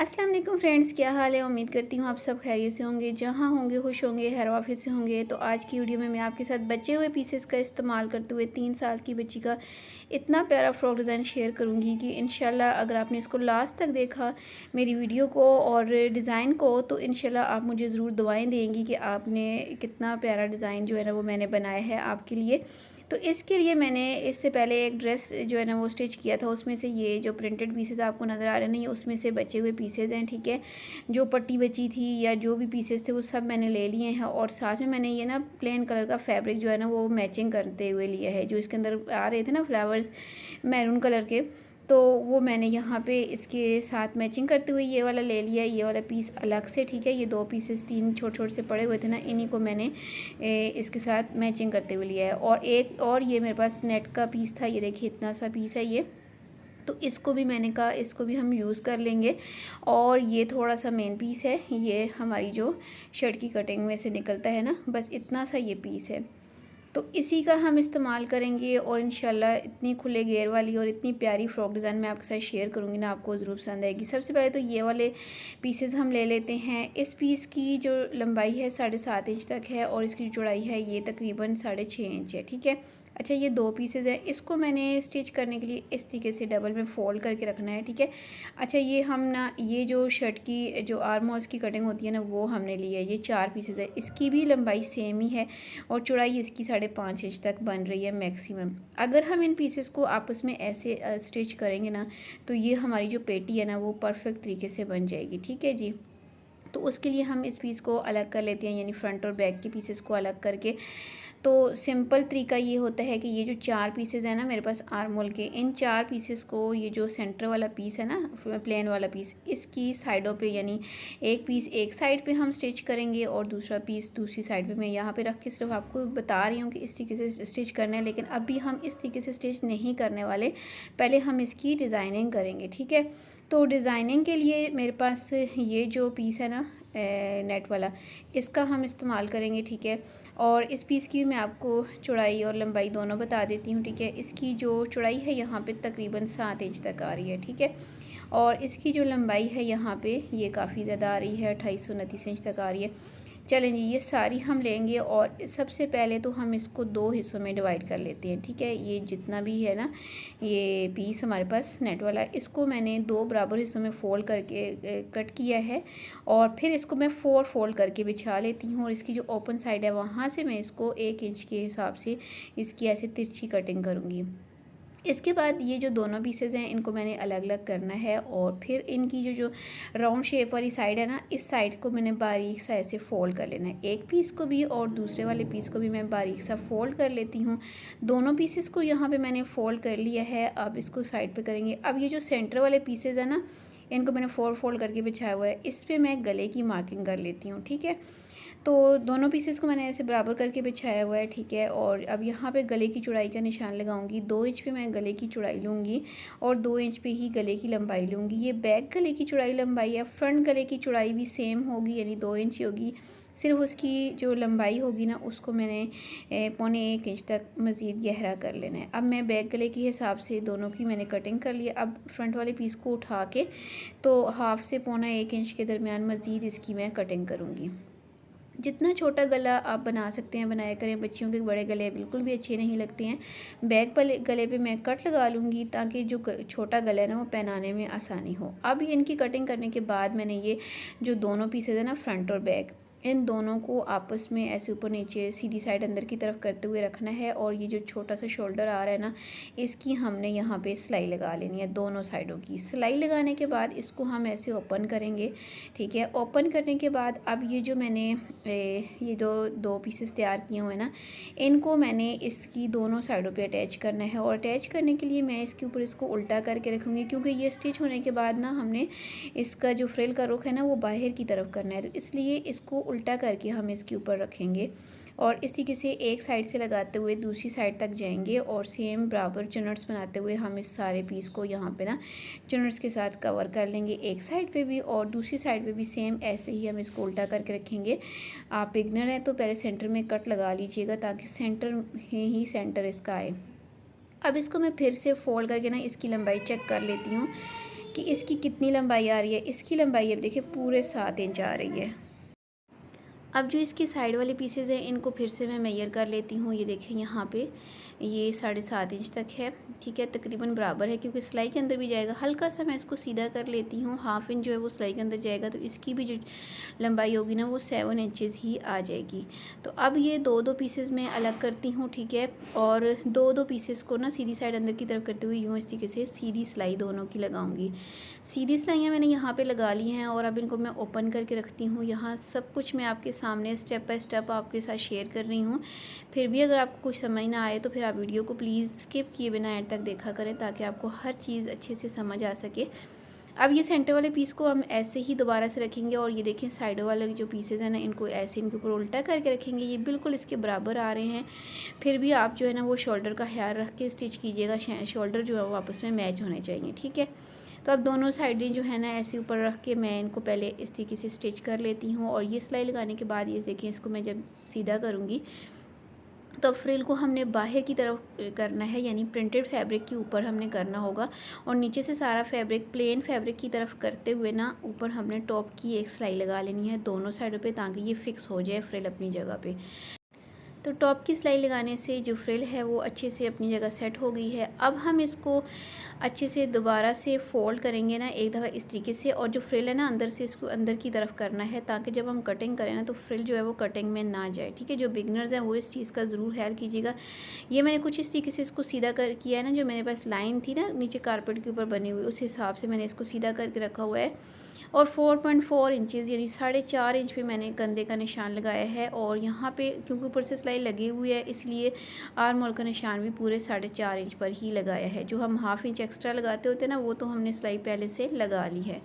अस्सलाम वालेकुम फ्रेंड्स, क्या हाल है। उम्मीद करती हूँ आप सब खैरियत से होंगे, जहाँ होंगे खुश होंगे, खैर आफियत से होंगे। तो आज की वीडियो में मैं आपके साथ बचे हुए पीसेस का इस्तेमाल करते हुए 3 साल की बच्ची का इतना प्यारा फ्रॉक डिज़ाइन शेयर करूँगी कि इंशाल्लाह अगर आपने इसको लास्ट तक देखा मेरी वीडियो को और डिज़ाइन को, तो इंशाल्लाह आप मुझे ज़रूर दुआएँ देंगी कि आपने कितना प्यारा डिज़ाइन जो है ना वो मैंने बनाया है आपके लिए। तो इसके लिए मैंने इससे पहले एक ड्रेस जो है ना वो स्टिच किया था, उसमें से ये जो प्रिंटेड पीसेस आपको नज़र आ रहे हैं, उसमें से बचे हुए पीसेस हैं। ठीक है, जो पट्टी बची थी या जो भी पीसेस थे वो सब मैंने ले लिए हैं। और साथ में मैंने ये ना प्लेन कलर का फैब्रिक जो है ना वो मैचिंग करते हुए लिया है, जो इसके अंदर आ रहे थे ना फ्लावर्स मैरून कलर के, तो वो मैंने यहाँ पे इसके साथ मैचिंग करते हुए ये वाला ले लिया, ये वाला पीस अलग से। ठीक है, ये 2 पीसेस 3 छोटे छोटे से पड़े हुए थे ना, इन्हीं को मैंने इसके साथ मैचिंग करते हुए लिया है। और एक और ये मेरे पास नेट का पीस था, ये देखिए इतना सा पीस है ये, तो इसको भी मैंने कहा इसको भी हम यूज़ कर लेंगे। और ये थोड़ा सा मेन पीस है, ये हमारी जो शर्ट की कटिंग में से निकलता है ना, बस इतना सा ये पीस है, तो इसी का हम इस्तेमाल करेंगे। और इंशाल्लाह इतनी खुले घेर वाली और इतनी प्यारी फ्रॉक डिज़ाइन मैं आपके साथ शेयर करूँगी ना, आपको ज़रूर पसंद आएगी। सबसे पहले तो ये वाले पीसेस हम ले लेते हैं। इस पीस की जो लंबाई है 7.5 इंच तक है और इसकी जो चौड़ाई है ये तकरीबन 6.5 इंच है। ठीक है, अच्छा ये 2 पीसेज हैं, इसको मैंने स्टिच करने के लिए इस तरीके से डबल में फ़ोल्ड करके रखना है। ठीक है, अच्छा ये हम ना ये जो शर्ट की जो आर्म होल्स की कटिंग होती है ना वो हमने ली है, ये 4 पीसेज है, इसकी भी लंबाई सेम ही है और चौड़ाई इसकी 5.5 इंच तक बन रही है मैक्सिमम। अगर हम इन पीसेस को आपस में ऐसे स्टिच करेंगे ना, तो ये हमारी जो पेटी है ना वो परफेक्ट तरीके से बन जाएगी। ठीक है जी, तो उसके लिए हम इस पीस को अलग कर लेते हैं, यानी फ्रंट और बैक के पीसेस को अलग करके। तो सिंपल तरीका ये होता है कि ये जो 4 पीसेस हैं ना मेरे पास आर्म होल के, इन 4 पीसेस को ये जो सेंटर वाला पीस है ना प्लेन वाला पीस, इसकी साइडों पे, यानी एक पीस एक साइड पे हम स्टिच करेंगे और दूसरा पीस दूसरी साइड पे। मैं यहाँ पे रख के सिर्फ आपको बता रही हूँ कि इस तरीके से स्टिच करना है, लेकिन अभी हम इस तरीके से स्टिच नहीं करने वाले, पहले हम इसकी डिज़ाइनिंग करेंगे। ठीक है, तो डिज़ाइनिंग के लिए मेरे पास ये जो पीस है ना नेट वाला, इसका हम इस्तेमाल करेंगे। ठीक है, और इस पीस की मैं आपको चौड़ाई और लंबाई दोनों बता देती हूँ। ठीक है, इसकी जो चौड़ाई है यहाँ पे तकरीबन 7 इंच तक आ रही है। ठीक है, और इसकी जो लंबाई है यहाँ पे ये काफ़ी ज़्यादा आ रही है, 2829 इंच तक आ रही है। चलें जी, ये सारी हम लेंगे और सबसे पहले तो हम इसको 2 हिस्सों में डिवाइड कर लेते हैं। ठीक है, ये जितना भी है ना ये पीस हमारे पास नेट वाला, इसको मैंने 2 बराबर हिस्सों में फ़ोल्ड करके कट किया है और फिर इसको मैं 4 फोल्ड करके बिछा लेती हूँ। और इसकी जो ओपन साइड है वहाँ से मैं इसको 1 इंच के हिसाब से इसकी ऐसे तिरछी कटिंग करूँगी। इसके बाद ये जो दोनों पीसेस हैं इनको मैंने अलग अलग करना है और फिर इनकी जो राउंड शेप वाली साइड है ना, इस साइड को मैंने बारीक सा ऐसे फ़ोल्ड कर लेना है, एक पीस को भी और दूसरे वाले पीस को भी मैं बारीक सा फ़ोल्ड कर लेती हूँ। दोनों पीसेस को यहाँ पे मैंने फ़ोल्ड कर लिया है, अब इसको साइड पे करेंगे। अब ये जो सेंटर वाले पीसेस है ना, इनको मैंने 4 फोल्ड करके बिछाया हुआ है, इस पर मैं गले की मार्किंग कर लेती हूँ। ठीक है, तो दोनों पीसेस को मैंने ऐसे बराबर करके बिछाया हुआ है। ठीक है, और अब यहाँ पे गले की चौड़ाई का निशान लगाऊंगी, 2 इंच पे मैं गले की चौड़ाई लूँगी और 2 इंच पे ही गले की लंबाई लूँगी। ये बैक गले की चौड़ाई लंबाई है, फ्रंट गले की चौड़ाई भी सेम होगी, यानी 2 इंच ही होगी, सिर्फ उसकी जो लंबाई होगी ना उसको मैंने 1.25 इंच तक मज़ीद गहरा कर लेना है। अब मैं बैक गले के हिसाब से दोनों की मैंने कटिंग कर ली। अब फ्रंट वाले पीस को उठा के तो हाफ से 1.25 इंच के दरमियान मज़ीद इसकी मैं कटिंग करूँगी। जितना छोटा गला आप बना सकते हैं बनाया करें, बच्चियों के बड़े गले बिल्कुल भी अच्छे नहीं लगते हैं। बैक वाले गले पे मैं कट लगा लूँगी ताकि जो छोटा गला है ना वो पहनाने में आसानी हो। अब इनकी कटिंग करने के बाद मैंने ये जो दोनों पीसेज है ना फ्रंट और बैक, इन दोनों को आपस में ऐसे ऊपर नीचे सीधी साइड अंदर की तरफ करते हुए रखना है। और ये जो छोटा सा शोल्डर आ रहा है ना, इसकी हमने यहाँ पे सिलाई लगा लेनी है, दोनों साइडों की। सिलाई लगाने के बाद इसको हम ऐसे ओपन करेंगे। ठीक है, ओपन करने के बाद अब ये जो मैंने ये दो पीसेस तैयार किए हुए हैं ना, इनको मैंने इसकी दोनों साइडों पे अटैच करना है। और अटैच करने के लिए मैं इसके ऊपर इसको उल्टा करके रखूँगी, क्योंकि ये स्टिच होने के बाद ना हमने इसका जो फ्रिल का रुख है ना वो बाहर की तरफ करना है, तो इसलिए इसको उल्टा करके हम इसके ऊपर रखेंगे और इस तरीके से एक साइड से लगाते हुए दूसरी साइड तक जाएंगे और सेम बराबर चुनट्स बनाते हुए हम इस सारे पीस को यहाँ पे ना चुनट्स के साथ कवर कर लेंगे, एक साइड पे भी और दूसरी साइड पे भी सेम ऐसे ही हम इसको उल्टा करके रखेंगे। आप बिगनर हैं तो पहले सेंटर में कट लगा लीजिएगा ताकि सेंटर ही सेंटर इसका आए। अब इसको मैं फिर से फोल्ड करके ना इसकी लंबाई चेक कर लेती हूँ कि इसकी कितनी लंबाई आ रही है। इसकी लंबाई अब देखिए पूरे 7 इंच आ रही है। अब जो इसकी साइड वाले पीसेज हैं इनको फिर से मैं मेजर कर लेती हूँ। ये देखें यहाँ पे ये 7.5 इंच तक है, ठीक है, तकरीबन बराबर है क्योंकि सिलाई के अंदर भी जाएगा। हल्का सा मैं इसको सीधा कर लेती हूँ, 1/2 इंच जो है वो सिलाई के अंदर जाएगा, तो इसकी भी जो लंबाई होगी ना वो 7 इंचेस ही आ जाएगी। तो अब ये दो पीसेस मैं अलग करती हूँ, ठीक है, और दो पीसेस को ना सीधी साइड अंदर की तरफ करते हुए यूँ इस तरीके से सीधी सिलाई दोनों की लगाऊंगी। सीधी सिलाइयाँ मैंने यहाँ पे लगा ली हैं और अब इनको मैं ओपन करके रखती हूँ। यहाँ सब कुछ मैं आपके सामने स्टेप बाय स्टेप आपके साथ शेयर कर रही हूँ। फिर भी अगर आपको कुछ समझ ना आए तो फिर आप वीडियो को प्लीज़ स्किप किए बिना एंड तक देखा करें ताकि आपको हर चीज़ अच्छे से समझ आ सके। अब ये सेंटर वाले पीस को हम ऐसे ही दोबारा से रखेंगे और ये देखें साइड वाले जो पीसेज हैं ना इनको ऐसे इनके ऊपर उल्टा करके रखेंगे। ये बिल्कुल इसके बराबर आ रहे हैं। फिर भी आप जो है ना वो शोल्डर का ख्याल रख के स्टिच कीजिएगा। शोल्डर जो है वो आपस में मैच होने चाहिए, ठीक है। तो अब दोनों साइडें जो है ना ऐसे ऊपर रख के मैं इनको पहले इस तरीके से स्टिच कर लेती हूँ। और ये सिलाई लगाने के बाद ये देखिए इसको मैं जब सीधा करूँगी तो फ्रिल को हमने बाहर की तरफ करना है, यानी प्रिंटेड फैब्रिक के ऊपर हमने करना होगा। और नीचे से सारा फैब्रिक प्लेन फैब्रिक की तरफ करते हुए ना ऊपर हमने टॉप की एक सिलाई लगा लेनी है दोनों साइडों पे ताकि ये फिक्स हो जाए फ्रिल अपनी जगह पे। तो टॉप की सिलाई लगाने से जो फ्रिल है वो अच्छे से अपनी जगह सेट हो गई है। अब हम इसको अच्छे से दोबारा से फोल्ड करेंगे ना एक दफ़ा इस तरीके से, और जो फ्रिल है ना अंदर से इसको अंदर की तरफ करना है ताकि जब हम कटिंग करें ना तो फ्रिल जो है वो कटिंग में ना जाए, ठीक है। जो बिगनर्स हैं वो इस चीज़ का ज़रूर ख्याल कीजिएगा। ये मैंने कुछ इस तरीके से इसको सीधा कर किया है ना, जो मेरे पास लाइन थी ना नीचे कारपेट के ऊपर बनी हुई उस हिसाब से मैंने इसको सीधा करके रखा हुआ है। और 4.4 इंचेस यानी 4.5 इंच पे मैंने कंधे का निशान लगाया है। और यहाँ पे क्योंकि ऊपर से सिलाई लगी हुई है इसलिए आर्म होल का निशान भी पूरे 4.5 इंच पर ही लगाया है। जो हम 1/2 इंच एक्स्ट्रा लगाते होते हैं ना वो तो हमने सिलाई पहले से लगा ली है।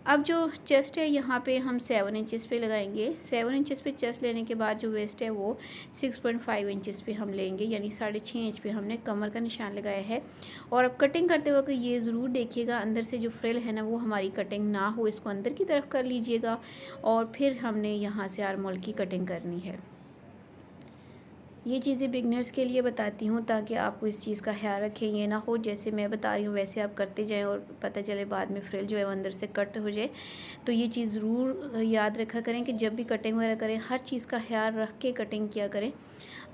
अब जो चेस्ट है यहाँ पे हम 7 इंचेस पे लगाएंगे। 7 इंचेस पे चेस्ट लेने के बाद जो वेस्ट है वो 6.5 इंचेस पे हम लेंगे, यानी 6.5 इंच पे हमने कमर का निशान लगाया है। और अब कटिंग करते वक्त ये ज़रूर देखिएगा अंदर से जो फ्रिल है ना वो हमारी कटिंग ना हो, इसको अंदर की तरफ कर लीजिएगा। और फिर हमने यहाँ से आर्म होल की कटिंग करनी है। ये चीज़ें बिगनर्स के लिए बताती हूँ ताकि आपको इस चीज़ का ख्याल रखें। ये ना हो जैसे मैं बता रही हूँ वैसे आप करते जाएं और पता चले बाद में फ्रिल जो है वो अंदर से कट हो जाए। तो ये चीज़ ज़रूर याद रखा करें कि जब भी कटिंग वगैरह करें हर चीज़ का ख्याल रख के कटिंग किया करें।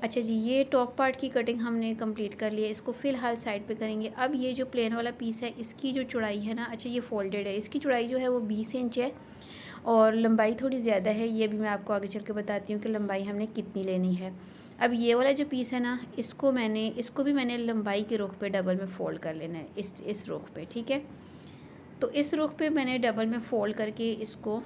अच्छा जी, ये टॉप पार्ट की कटिंग हमने कंप्लीट कर लिया। इसको फ़िलहाल साइड पे करेंगे। अब ये जो प्लेन वाला पीस है इसकी जो चौड़ाई है ना, अच्छा ये फोल्डेड है, इसकी चौड़ाई जो है वो 20 इंच है और लंबाई थोड़ी ज़्यादा है। ये भी मैं आपको आगे चल के बताती हूँ कि लंबाई हमने कितनी लेनी है। अब ये वाला जो पीस है ना इसको भी मैंने लंबाई के रुख पे डबल में फ़ोल्ड कर लेना है, इस रुख पे, ठीक है। तो इस रुख पे मैंने डबल में फ़ोल्ड करके इसको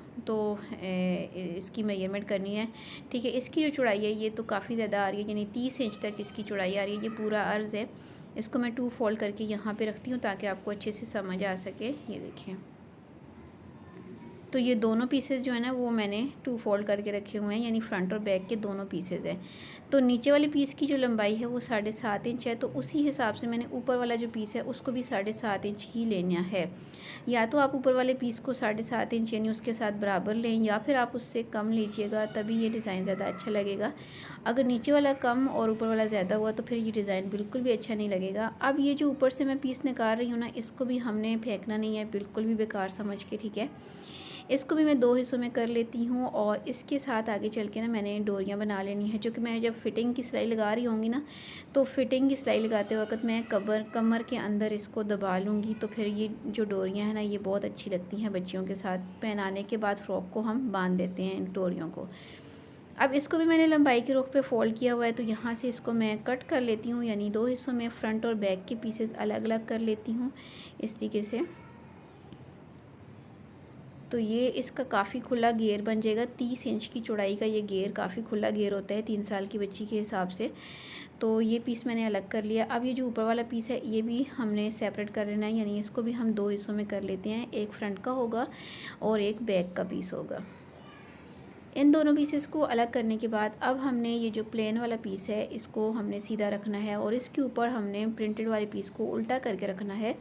इसकी मेजरमेंट करनी है, ठीक है। इसकी जो चौड़ाई है ये तो काफ़ी ज़्यादा आ रही है, यानी 30 इंच तक इसकी चौड़ाई आ रही है। ये पूरा अर्ज़ है। इसको मैं 2 फोल्ड करके यहाँ पे रखती हूँ ताकि आपको अच्छे से समझ आ सके। ये देखिए, तो ये दोनों पीसेस जो है ना वो मैंने 2 फोल्ड करके रखे हुए हैं, यानी फ्रंट और बैक के दोनों पीसेस हैं। तो नीचे वाली पीस की जो लंबाई है वो 7.5 इंच है, तो उसी हिसाब से मैंने ऊपर वाला जो पीस है उसको भी 7.5 इंच ही लेना है। या तो आप ऊपर वाले पीस को 7.5 इंच यानी उसके साथ बराबर लें, या फिर आप उससे कम लीजिएगा, तभी ये डिज़ाइन ज़्यादा अच्छा लगेगा। अगर नीचे वाला कम और ऊपर वाला ज़्यादा हुआ तो फिर ये डिज़ाइन बिल्कुल भी अच्छा नहीं लगेगा। अब ये जो ऊपर से मैं पीस निकाल रही हूँ ना इसको भी हमने फेंकना नहीं है, बिल्कुल भी बेकार समझ के, ठीक है। इसको भी मैं 2 हिस्सों में कर लेती हूँ और इसके साथ आगे चल के ना मैंने डोरियाँ बना लेनी है, जो कि मैं जब फिटिंग की सिलाई लगा रही होंगी ना तो फिटिंग की सिलाई लगाते वक्त मैं कमर के अंदर इसको दबा लूँगी। तो फिर ये जो डोरियाँ हैं ना ये बहुत अच्छी लगती हैं बच्चियों के साथ। पहनाने के बाद फ़्रॉक को हम बांध देते हैं इन डोरियों को। अब इसको भी मैंने लंबाई के रुख पे फ़ोल्ड किया हुआ है, तो यहाँ से इसको मैं कट कर लेती हूँ, यानी 2 हिस्सों में फ्रंट और बैक के पीसेस अलग अलग कर लेती हूँ इस तरीके से। तो ये इसका काफ़ी खुला घेर बन जाएगा। 30 इंच की चौड़ाई का ये घेर काफ़ी खुला घेर होता है 3 साल की बच्ची के हिसाब से। तो ये पीस मैंने अलग कर लिया। अब ये जो ऊपर वाला पीस है ये भी हमने सेपरेट कर लेना है, यानी इसको भी हम 2 हिस्सों में कर लेते हैं। एक फ्रंट का होगा और एक बैक का पीस होगा। इन दोनों पीसेस को अलग करने के बाद अब हमने ये जो प्लेन वाला पीस है इसको हमने सीधा रखना है और इसके ऊपर हमने प्रिंटेड वाले पीस को उल्टा करके रखना है।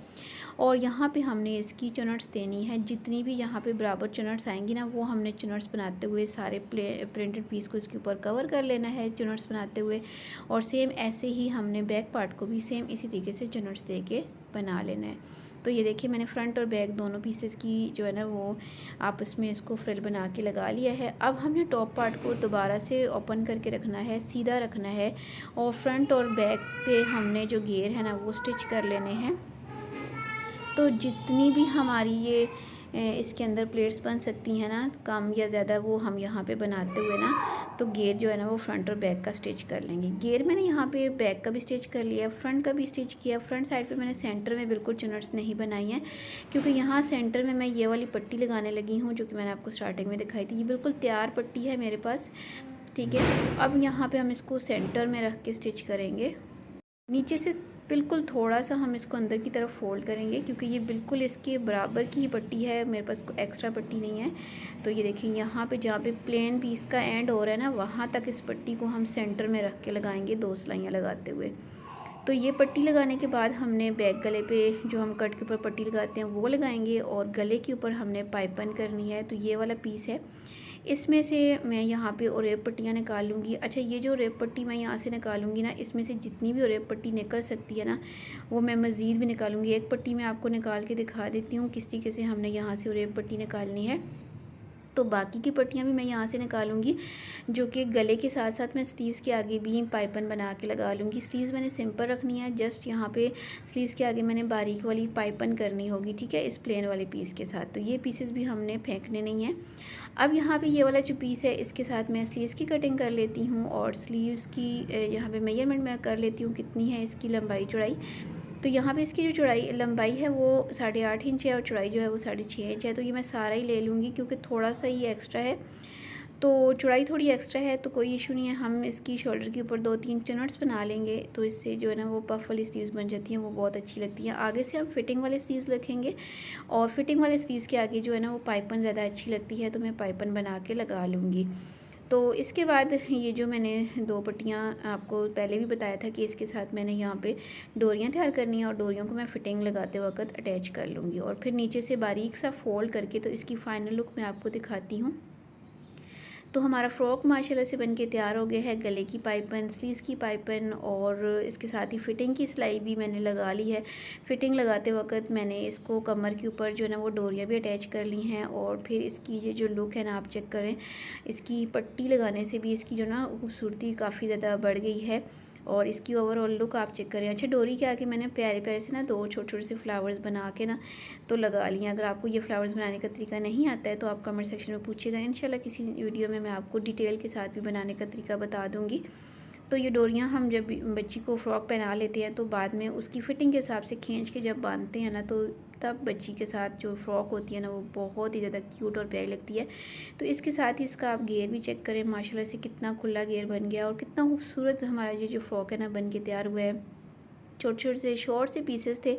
और यहाँ पे हमने इसकी चुनट्स देनी है। जितनी भी यहाँ पे बराबर चुनट्स आएंगी ना वो हमने चुनट्स बनाते हुए सारे प्रिंटेड पीस को इसके ऊपर कवर कर लेना है चुनट्स बनाते हुए। और सेम ऐसे ही हमने बैक पार्ट को भी सेम इसी तरीके से चुनट्स दे के बना लेना है। तो ये देखिए मैंने फ्रंट और बैक दोनों पीसेस की जो है ना वो आपस में इसको फ्रिल बना के लगा लिया है। अब हमने टॉप पार्ट को दोबारा से ओपन करके रखना है, सीधा रखना है और फ्रंट और बैक पे हमने जो घेर है ना वो स्टिच कर लेने हैं। तो जितनी भी हमारी ये इसके अंदर प्लेट्स बन सकती हैं ना, कम या ज़्यादा, वो हम यहाँ पे बनाते हुए ना तो घेर जो है ना वो फ्रंट और बैक का स्टिच कर लेंगे। घेर मैंने यहाँ पे बैक का भी स्टिच कर लिया, फ्रंट का भी स्टिच किया। फ्रंट साइड पे मैंने सेंटर में बिल्कुल चुनट्स नहीं बनाई हैं, क्योंकि यहाँ सेंटर में मैं ये वाली पट्टी लगाने लगी हूँ जो कि मैंने आपको स्टार्टिंग में दिखाई थी। ये बिल्कुल तैयार पट्टी है मेरे पास, ठीक है। अब यहाँ पर हम इसको सेंटर में रख के स्टिच करेंगे। नीचे से बिल्कुल थोड़ा सा हम इसको अंदर की तरफ फोल्ड करेंगे, क्योंकि ये बिल्कुल इसके बराबर की ही पट्टी है, मेरे पास कोई एक्स्ट्रा पट्टी नहीं है। तो ये देखिए यहाँ पे जहाँ पे प्लेन पीस का एंड हो रहा है ना, वहाँ तक इस पट्टी को हम सेंटर में रख के लगाएंगे 2 सिलाइयाँ लगाते हुए। तो ये पट्टी लगाने के बाद हमने बैक गले पे जो हम कट के ऊपर पट्टी लगाते हैं वो लगाएंगे, और गले के ऊपर हमने पाइपिंग करनी है। तो ये वाला पीस है, इसमें से मैं यहाँ पे ओरेब पट्टियाँ निकाल लूँगी। अच्छा, ये जो ओरेब पट्टी मैं यहाँ से निकालूँगी ना, इसमें से जितनी भी ओरेब पट्टी निकल सकती है ना वो मैं मज़ीद भी निकालूँगी। एक पट्टी मैं आपको निकाल के दिखा देती हूँ किस तरीके से हमने यहाँ से ओरेब पट्टी निकालनी है। तो बाकी की पट्टियाँ भी मैं यहाँ से निकालूंगी, जो कि गले के साथ साथ मैं स्लीव्स के आगे भी पाइपिंग बना के लगा लूँगी। स्लीव्स मैंने सिंपल रखनी है, जस्ट यहाँ पे स्लीव्स के आगे मैंने बारीक वाली पाइपिंग करनी होगी, ठीक है, इस प्लेन वाले पीस के साथ। तो ये पीसेस भी हमने फेंकने नहीं है। अब यहाँ पे ये वाला जो पीस है इसके साथ मैं स्लीव्स की कटिंग कर लेती हूँ, और स्लीव्स की यहाँ पे मेजरमेंट मैं कर लेती हूँ कितनी है इसकी लंबाई चौड़ाई। तो यहाँ पे इसकी जो चौड़ाई लंबाई है वो 8.5 इंच है, और चौड़ाई जो है वो 6.5 इंच है। तो ये मैं सारा ही ले लूँगी, क्योंकि थोड़ा सा ही एक्स्ट्रा है, तो चौड़ाई थोड़ी एक्स्ट्रा है तो कोई इशू नहीं है। हम इसकी शोल्डर के ऊपर 2-3 चुनट्स बना लेंगे, तो इससे जो है ना वो पफ वाली स्लीव्स बन जाती हैं, वो बहुत अच्छी लगती हैं। आगे से हम फिटिंग वाले स्लीव्स रखेंगे, और फिटिंग वाले स्लीव्स के आगे जो है ना वो पाइपिंग ज़्यादा अच्छी लगती है, तो मैं पाइपिंग बना के लगा लूँगी। तो इसके बाद ये जो मैंने 2 पट्टियाँ आपको पहले भी बताया था कि इसके साथ मैंने यहाँ पे डोरियाँ तैयार करनी है, और डोरियों को मैं फिटिंग लगाते वक्त अटैच कर लूँगी, और फिर नीचे से बारीक सा फोल्ड करके तो इसकी फ़ाइनल लुक मैं आपको दिखाती हूँ। तो हमारा फ़्रॉक माशाल्लाह से बनके तैयार हो गया है। गले की पाइपिंग, स्लीव्स की पाइपिंग, और इसके साथ ही फ़िटिंग की सिलाई भी मैंने लगा ली है। फ़िटिंग लगाते वक्त मैंने इसको कमर के ऊपर जो है ना वो डोरियाँ भी अटैच कर ली हैं, और फिर इसकी ये जो लुक है ना आप चेक करें, इसकी पट्टी लगाने से भी इसकी जो ना खूबसूरती काफ़ी ज़्यादा बढ़ गई है, और इसकी ओवरऑल लुक आप चेक करें। अच्छा, डोरी के आगे मैंने प्यारे प्यारे से ना 2 छोटे छोटे से फ्लावर्स बना के ना तो लगा लिए। अगर आपको ये फ्लावर्स बनाने का तरीका नहीं आता है तो आप कमेंट सेक्शन में पूछिएगा, इंशाल्लाह किसी वीडियो में मैं आपको डिटेल के साथ भी बनाने का तरीका बता दूँगी। तो ये डोरियाँ हम जब बच्ची को फ़्रॉक पहना लेते हैं तो बाद में उसकी फ़िटिंग के हिसाब से खींच के जब बांधते हैं ना, तो तब बच्ची के साथ जो फ़्रॉक होती है ना वो बहुत ही ज़्यादा क्यूट और प्यारी लगती है। तो इसके साथ ही इसका आप घेर भी चेक करें, माशाल्लाह से कितना खुला घेर बन गया, और कितना खूबसूरत हमारा ये जो फ़्रॉक है ना बन के तैयार हुआ है। छोटे छोटे से शॉर्ट से पीसेस थे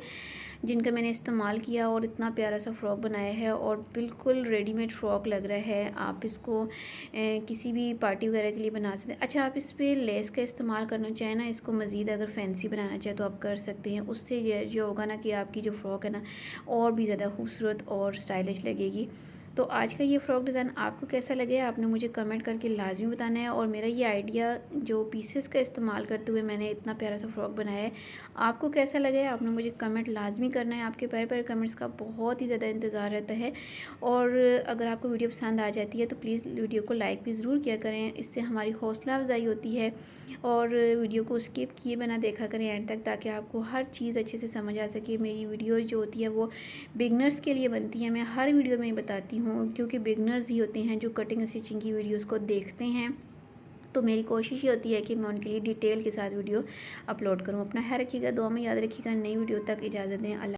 जिनका मैंने इस्तेमाल किया, और इतना प्यारा सा फ़्रॉक बनाया है, और बिल्कुल रेडीमेड फ़्रॉक लग रहा है। आप इसको किसी भी पार्टी वगैरह के लिए बना सकते हैं। अच्छा, आप इस पर लेस का इस्तेमाल करना चाहें ना, इसको मज़ीद अगर फैंसी बनाना चाहें तो आप कर सकते हैं। उससे ये होगा ना कि आपकी जो फ़्रॉक है ना और भी ज़्यादा खूबसूरत और स्टाइलिश लगेगी। तो आज का ये फ़्रॉक डिज़ाइन आपको कैसा लगे आपने मुझे कमेंट करके लाजमी बताना है, और मेरा ये आइडिया जो पीसेस का इस्तेमाल करते हुए मैंने इतना प्यारा सा फ़्रॉक बनाया है, आपको कैसा लगे आपने मुझे कमेंट लाजमी करना है। आपके प्यारे प्यारे कमेंट्स का बहुत ही ज़्यादा इंतज़ार रहता है, और अगर आपको वीडियो पसंद आ जाती है तो प्लीज़ वीडियो को लाइक भी ज़रूर किया करें, इससे हमारी हौसला अफजाई होती है। और वीडियो को स्किप किए बिना देखा करें एंड तक, ताकि आपको हर चीज़ अच्छे से समझ आ सके। मेरी वीडियो जो होती है वो बिगनर्स के लिए बनती है, मैं हर वीडियो में बताती हूँ, क्योंकि बिगनर्स ही होते हैं जो कटिंग स्टिचिंग की वीडियोस को देखते हैं। तो मेरी कोशिश ये होती है कि मैं उनके लिए डिटेल के साथ वीडियो अपलोड करूँ। अपना ख्याल रखिएगा, दुआ में याद रखिएगा। नई वीडियो तक इजाज़त दें। अल्लाह।